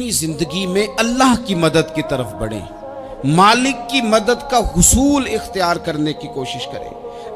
اپنی زندگی میں اللہ کی مدد کی طرف بڑھیں، مالک کی مدد کا حصول اختیار کرنے کی کوشش کریں،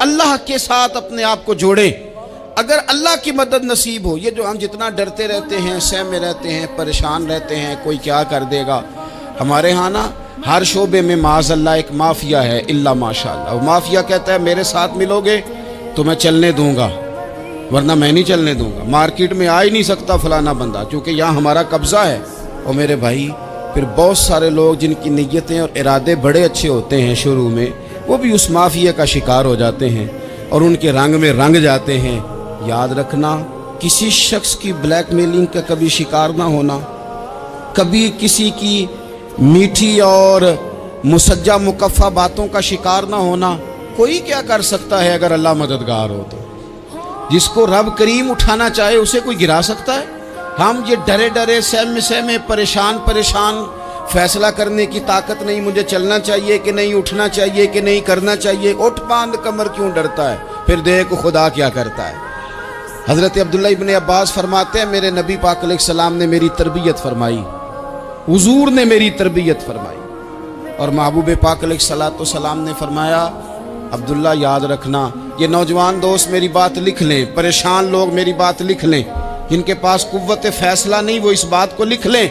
اللہ کے ساتھ اپنے آپ کو جوڑیں۔ اگر اللہ کی مدد نصیب ہو، یہ جو ہم جتنا ڈرتے رہتے ہیں، سہمے رہتے ہیں، پریشان رہتے ہیں کوئی کیا کر دے گا، ہمارے ہاں نا ہر شعبے میں معاذ اللہ ایک مافیا ہے، الا ماشاءاللہ۔ وہ مافیا کہتا ہے میرے ساتھ ملو گے تو میں چلنے دوں گا، ورنہ میں نہیں چلنے دوں گا، مارکیٹ میں آ ہی نہیں سکتا فلانا بندہ، کیونکہ یہاں ہمارا قبضہ ہے۔ اور میرے بھائی پھر بہت سارے لوگ جن کی نیتیں اور ارادے بڑے اچھے ہوتے ہیں شروع میں، وہ بھی اس مافیا کا شکار ہو جاتے ہیں اور ان کے رنگ میں رنگ جاتے ہیں۔ یاد رکھنا، کسی شخص کی بلیک میلنگ کا کبھی شکار نہ ہونا، کبھی کسی کی میٹھی اور مسجع مکفہ باتوں کا شکار نہ ہونا۔ کوئی کیا کر سکتا ہے اگر اللہ مددگار ہو تو؟ جس کو رب کریم اٹھانا چاہے اسے کوئی گرا سکتا ہے؟ ہم یہ ڈرے ڈرے سہمے پریشان فیصلہ کرنے کی طاقت نہیں، مجھے چلنا چاہیے کہ نہیں، اٹھنا چاہیے کہ نہیں، کرنا چاہیے، اٹھ باندھ کمر کیوں ڈرتا ہے؟ پھر دیکھ خدا کیا کرتا ہے۔ حضرت عبداللہ ابن عباس فرماتے ہیں میرے نبی پاک علیہ السلام نے میری تربیت فرمائی، حضور نے میری تربیت فرمائی، اور محبوب پاک علیہ السلام نے فرمایا عبداللہ یاد رکھنا، یہ نوجوان دوست میری بات لکھ لیں، پریشان لوگ میری بات لکھ لیں، جن کے پاس قوت فیصلہ نہیں وہ اس بات کو لکھ لیں۔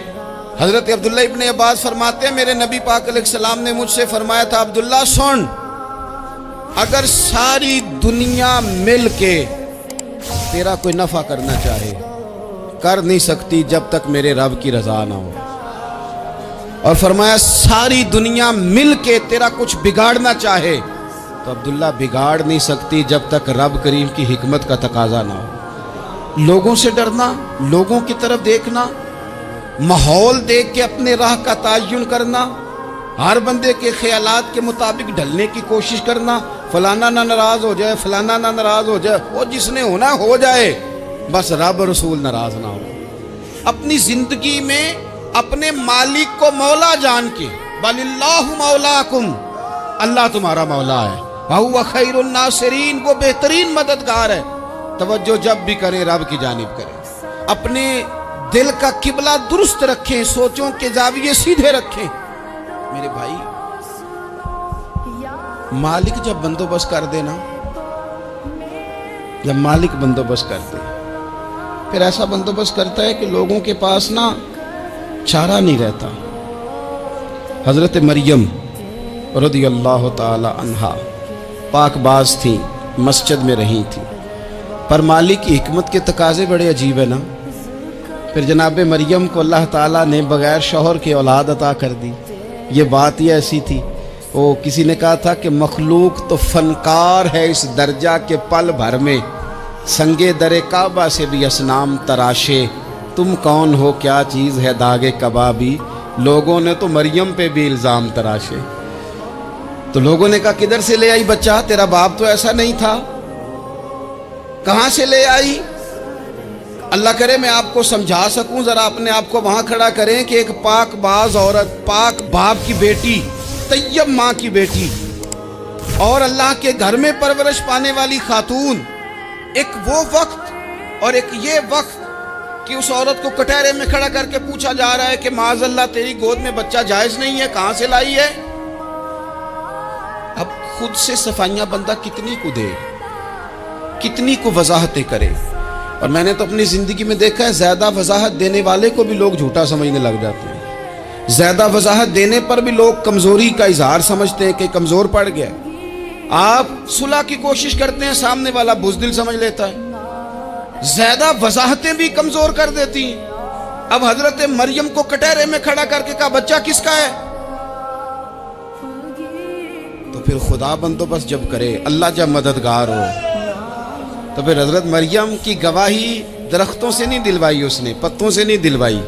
حضرت عبداللہ ابن عباس فرماتے ہیں میرے نبی پاک علیہ السلام نے مجھ سے فرمایا تھا عبداللہ سن، اگر ساری دنیا مل کے تیرا کوئی نفع کرنا چاہے، کر نہیں سکتی جب تک میرے رب کی رضا نہ ہو، اور فرمایا ساری دنیا مل کے تیرا کچھ بگاڑنا چاہے تو عبداللہ بگاڑ نہیں سکتی جب تک رب کریم کی حکمت کا تقاضا نہ ہو۔ لوگوں سے ڈرنا، لوگوں کی طرف دیکھنا، ماحول دیکھ کے اپنے راہ کا تعین کرنا، ہر بندے کے خیالات کے مطابق ڈھلنے کی کوشش کرنا، فلانا نہ ناراض ہو جائے، فلانا نہ ناراض ہو جائے، وہ جس نے ہونا ہو جائے، بس رب رسول ناراض نہ ہو۔ اپنی زندگی میں اپنے مالک کو مولا جان کے، بل اللہ مولاکم، اللہ تمہارا مولا ہے، وَهُوَ خَيْرُ النَّاصِرِينَ، وہ بہترین مددگار ہے۔ توجہ جب بھی کریں رب کی جانب کریں، اپنے دل کا قبلہ درست رکھیں، سوچوں کے زاویے سیدھے رکھیں۔ میرے بھائی مالک جب بندوبست کر دے نا، جب مالک بندوبست کر دے پھر ایسا بندوبست کرتا ہے کہ لوگوں کے پاس نا چارہ نہیں رہتا۔ حضرت مریم رضی اللہ تعالی عنہا پاک باز تھیں، مسجد میں رہی تھیں، پر مالک کی حکمت کے تقاضے بڑے عجیب ہیں نا۔ پھر جناب مریم کو اللہ تعالیٰ نے بغیر شوہر کے اولاد عطا کر دی۔ یہ بات ہی ایسی تھی، وہ کسی نے کہا تھا کہ مخلوق تو فنکار ہے اس درجہ کے پل بھر میں سنگے در کعبہ سے بھی اصنام تراشے، تم کون ہو کیا چیز ہے داغے کبابی، لوگوں نے تو مریم پہ بھی الزام تراشے۔ تو لوگوں نے کہا کدھر سے لے آئی بچہ، تیرا باپ تو ایسا نہیں تھا، کہاں سے لے آئی؟ اللہ کرے میں آپ کو سمجھا سکوں، ذرا اپنے آپ کو وہاں کھڑا کریں کہ ایک پاک باز عورت، پاک باپ کی بیٹی، طیب ماں کی بیٹی، اور اللہ کے گھر میں پرورش پانے والی خاتون، ایک وہ وقت اور ایک یہ وقت کہ اس عورت کو کٹہرے میں کھڑا کر کے پوچھا جا رہا ہے کہ معاذ اللہ تیری گود میں بچہ جائز نہیں ہے، کہاں سے لائی ہے؟ اب خود سے صفائیاں بندہ کتنی کو دے، کتنی کو وضاحتیں کرے۔ اور میں نے تو اپنی زندگی میں دیکھا ہے زیادہ وضاحت دینے والے کو بھی لوگ جھوٹا سمجھنے لگ جاتے ہیں، زیادہ وضاحت دینے پر بھی لوگ کمزوری کا اظہار سمجھتے ہیں کہ کمزور پڑ گیا۔ آپ صلح کی کوشش کرتے ہیں، سامنے والا بزدل سمجھ لیتا ہے، زیادہ وضاحتیں بھی کمزور کر دیتی ہیں۔ اب حضرت مریم کو کٹہرے میں کھڑا کر کے کہا بچہ کس کا ہے؟ تو پھر خدا بندوبست جب کرے، اللہ جب مددگار ہو، تو پھر حضرت مریم کی گواہی درختوں سے نہیں دلوائی، اس نے پتوں سے نہیں دلوائی،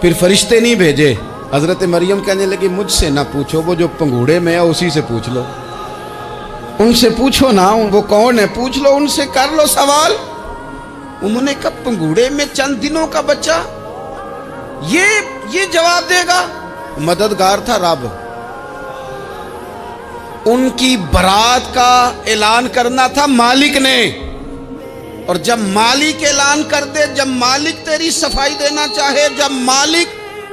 پھر فرشتے نہیں بھیجے۔ حضرت مریم کہنے لگی مجھ سے نہ پوچھو، وہ جو پنگوڑے میں ہے اسی سے پوچھ لو، ان سے پوچھو نا وہ کون ہے، پوچھ لو ان سے، کر لو سوال۔ انہوں نے کہا پنگوڑے میں چند دنوں کا بچہ یہ جواب دے گا؟ مددگار تھا رب، ان کی برات کا اعلان کرنا تھا مالک نے، اور جب مالک اعلان کر دے، جب مالک تیری صفائی دینا چاہے، جب مالک